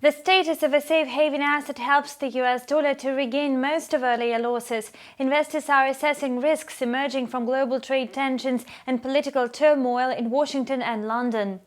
The status of a safe haven asset helps the US dollar to regain most of earlier losses. Investors are assessing risks emerging from global trade tensions and political turmoil in Washington and London.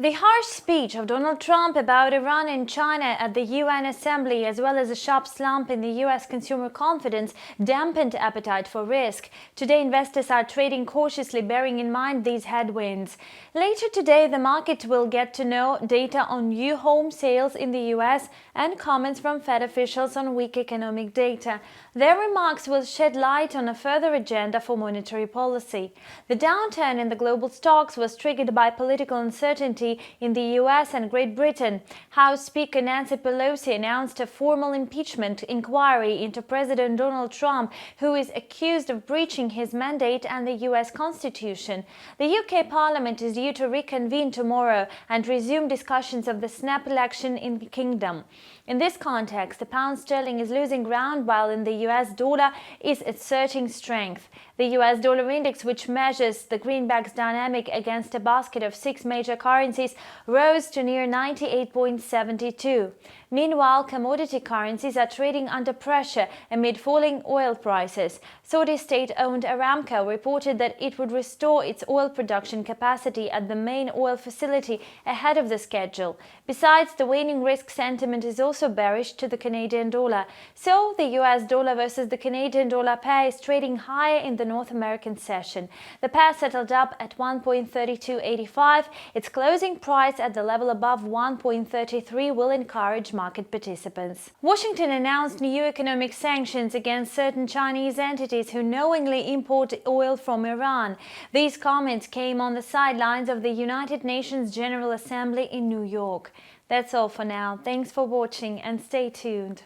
The harsh speech of Donald Trump about Iran and China at the UN Assembly, as well as a sharp slump in the US consumer confidence, dampened appetite for risk. Today, investors are trading cautiously, bearing in mind these headwinds. Later today, the market will get to know data on new home sales in the US and comments from Fed officials on weak economic data. Their remarks will shed light on a further agenda for monetary policy. The downturn in the global stocks was triggered by political uncertainty in the US and Great Britain. House Speaker Nancy Pelosi announced a formal impeachment inquiry into President Donald Trump, who is accused of breaching his mandate and the US Constitution. The UK Parliament is due to reconvene tomorrow and resume discussions of the snap election in the kingdom. In this context, the pound sterling is losing ground while in the US dollar is asserting strength. The US dollar index, which measures the greenback's dynamic against a basket of 6 major currencies, rose to near 98.72. Meanwhile, commodity currencies are trading under pressure amid falling oil prices. Saudi state-owned Aramco reported that it would restore its oil production capacity at the main oil facility ahead of the schedule. Besides, the waning risk sentiment is also bearish to the Canadian dollar. So, the US dollar versus the Canadian dollar pair is trading higher in the North American session. The pair settled up at 1.3285. Its closing price at the level above 1.33 will encourage market participants. Washington announced new economic sanctions against certain Chinese entities who knowingly import oil from Iran. These comments came on the sidelines of the United Nations General Assembly in New York. That's all for now. Thanks for watching and stay tuned.